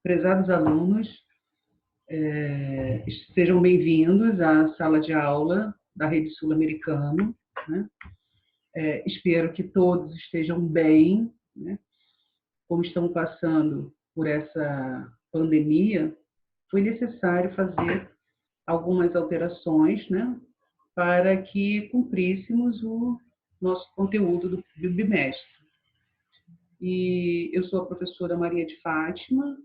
Prezados alunos, sejam bem-vindos à sala de aula da Rede Sul-Americana, né? Espero que todos estejam bem, né? Como estamos passando por essa pandemia, foi necessário fazer algumas alterações, né? Para que cumpríssemos o nosso conteúdo do bimestre. E eu sou a professora Maria de Fátima,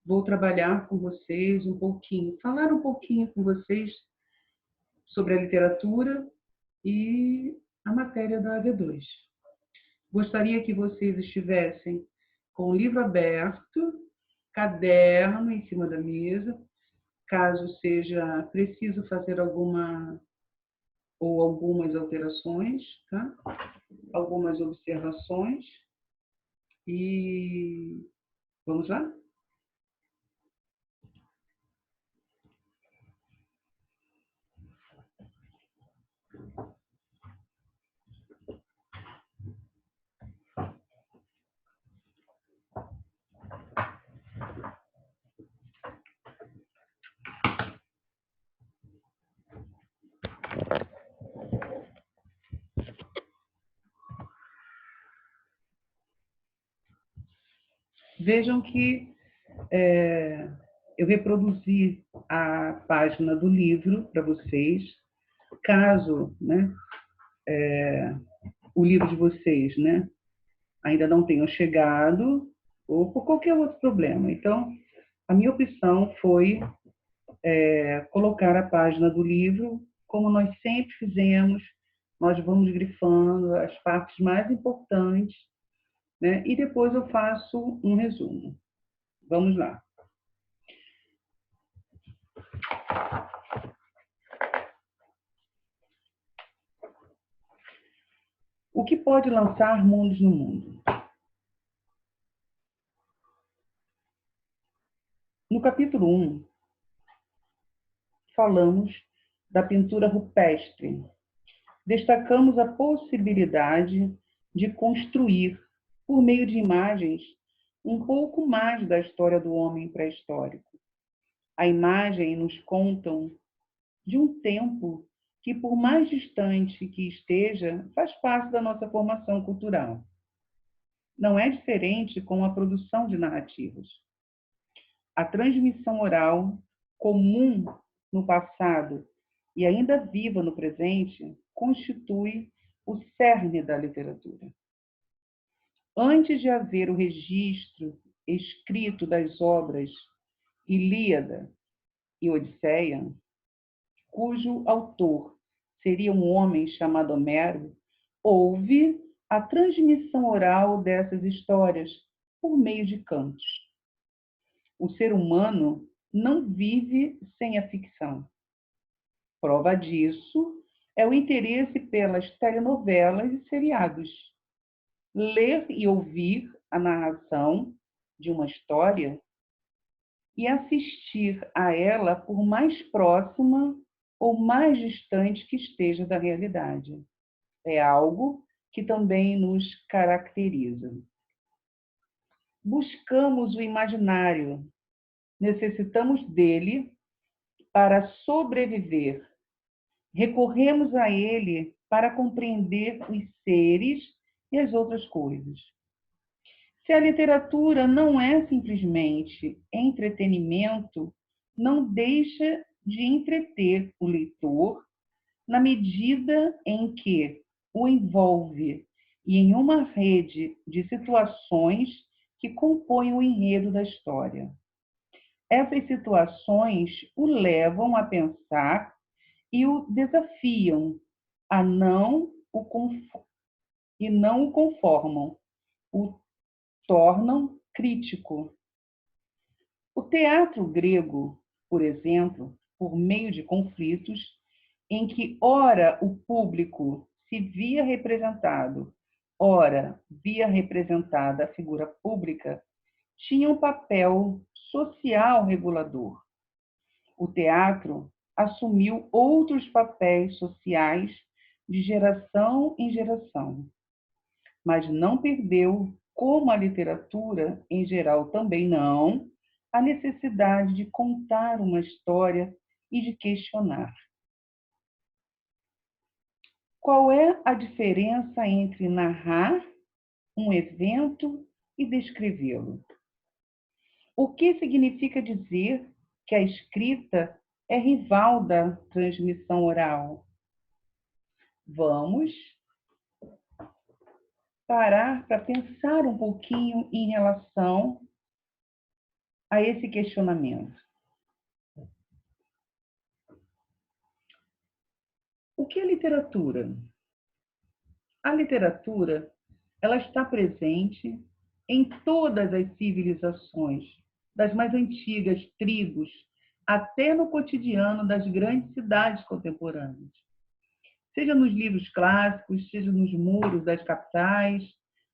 vou trabalhar com vocês um pouquinho, falar um pouquinho com vocês sobre a literatura e a matéria da AD2. Gostaria que vocês estivessem com o livro aberto, caderno em cima da mesa, caso seja preciso fazer algumas alterações, tá? Algumas observações. E vamos lá? Vejam que eu reproduzi a página do livro para vocês. Caso, né, o livro de vocês, né, ainda não tenham chegado, ou por qualquer outro problema. Então, a minha opção foi colocar a página do livro, como nós sempre fizemos, nós vamos grifando as partes mais importantes, né, e depois eu faço um resumo. Vamos lá. O que pode lançar mundos no mundo? No capítulo 1, falamos da pintura rupestre. Destacamos a possibilidade de construir, por meio de imagens, um pouco mais da história do homem pré-histórico. A imagem nos conta de um tempo que, por mais distante que esteja, faz parte da nossa formação cultural. Não é diferente com a produção de narrativas. A transmissão oral, comum no passado e ainda viva no presente, constitui o cerne da literatura. Antes de haver o registro escrito das obras Ilíada e Odisseia, cujo autor seria um homem chamado Homero, houve a transmissão oral dessas histórias por meio de cantos. O ser humano não vive sem a ficção. Prova disso é o interesse pelas telenovelas e seriados. Ler e ouvir a narração de uma história e assistir a ela por mais próxima ou mais distante que esteja da realidade. É algo que também nos caracteriza. Buscamos o imaginário, necessitamos dele para sobreviver. Recorremos a ele para compreender os seres e as outras coisas. Se a literatura não é simplesmente entretenimento, não deixa de entreter o leitor na medida em que o envolve e em uma rede de situações que compõem o enredo da história. Essas situações o levam a pensar e o desafiam a não o conformam, o tornam crítico. O teatro grego, por exemplo, por meio de conflitos, em que ora o público se via representado, ora via representada a figura pública, tinha um papel social regulador. O teatro assumiu outros papéis sociais de geração em geração, mas não perdeu, como a literatura em geral também não, a necessidade de contar uma história e de questionar. Qual é a diferença entre narrar um evento e descrevê-lo? O que significa dizer que a escrita é rival da transmissão oral? Vamos parar para pensar um pouquinho em relação a esse questionamento. O que é literatura? A literatura, ela está presente em todas as civilizações, das mais antigas tribos até no cotidiano das grandes cidades contemporâneas. Seja nos livros clássicos, seja nos muros das capitais,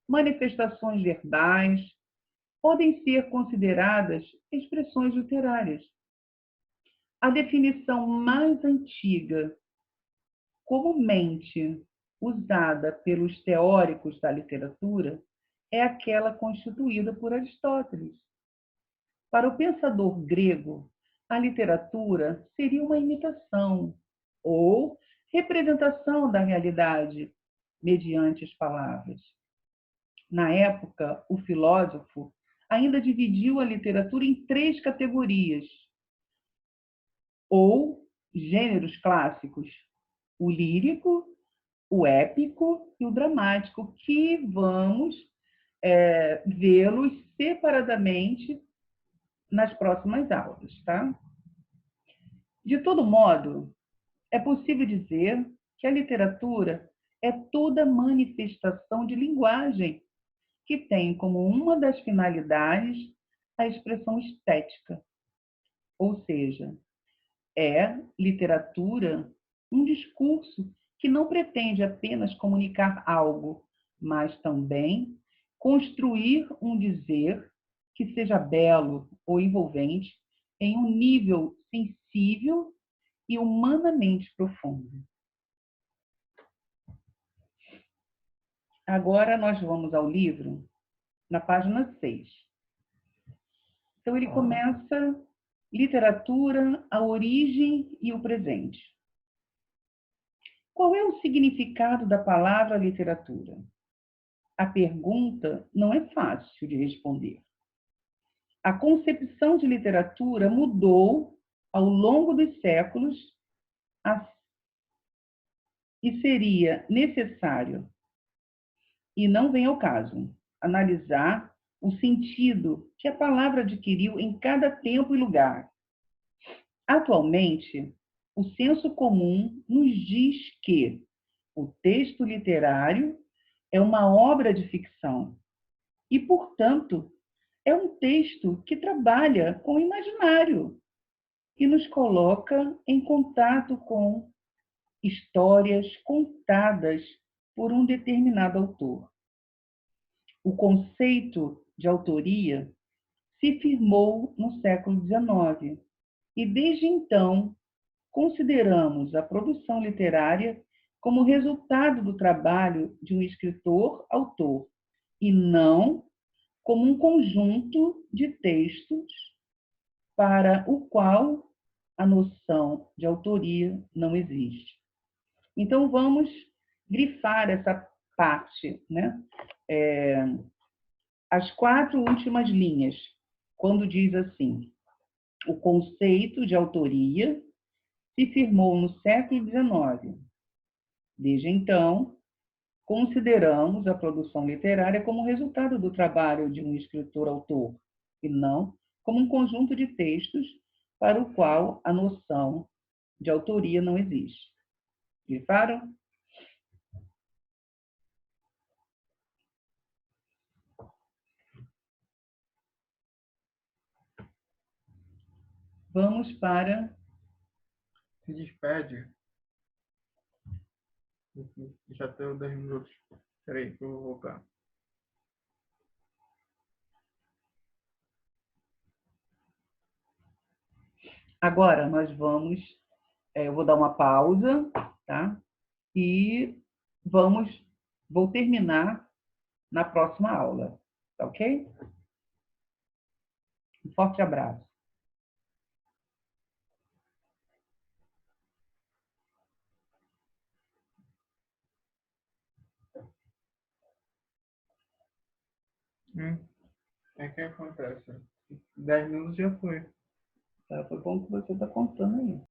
manifestações verbais, podem ser consideradas expressões literárias. A definição mais antiga, comumente usada pelos teóricos da literatura, é aquela constituída por Aristóteles. Para o pensador grego, a literatura seria uma imitação ou representação da realidade mediante as palavras. Na época, o filósofo ainda dividiu a literatura em 3 categorias, ou gêneros clássicos: o lírico, o épico e o dramático, que vamos vê-los separadamente nas próximas aulas, tá? De todo modo, é possível dizer que a literatura é toda manifestação de linguagem que tem como uma das finalidades a expressão estética, ou seja, é literatura um discurso que não pretende apenas comunicar algo, mas também construir um dizer que seja belo ou envolvente em um nível sensível e humanamente profundo. Agora nós vamos ao livro, na página 6. Então ele começa: literatura, a origem e o presente. Qual é o significado da palavra literatura? A pergunta não é fácil de responder. A concepção de literatura mudou ao longo dos séculos e seria necessário, e não vem ao caso, analisar o sentido que a palavra adquiriu em cada tempo e lugar. Atualmente, o senso comum nos diz que o texto literário é uma obra de ficção e, portanto, é um texto que trabalha com o imaginário e nos coloca em contato com histórias contadas por um determinado autor. O conceito de autoria se firmou no século XIX e, desde então, consideramos a produção literária como resultado do trabalho de um escritor-autor e não como um conjunto de textos para o qual a noção de autoria não existe. Então, vamos grifar essa parte, né? As 4 últimas linhas, quando diz assim: o conceito de autoria se firmou no século XIX. Desde então, consideramos a produção literária como resultado do trabalho de um escritor-autor, e não como um conjunto de textos para o qual a noção de autoria não existe. Grifaram? Vamos para... Se despede. Já deu 10 minutos. Espera aí que eu vou voltar. Agora nós vamos... eu vou dar uma pausa, tá? E vou terminar na próxima aula, tá ok? Um forte abraço. É que acontece. 10 minutos já foi. Tá, foi bom que você está contando aí.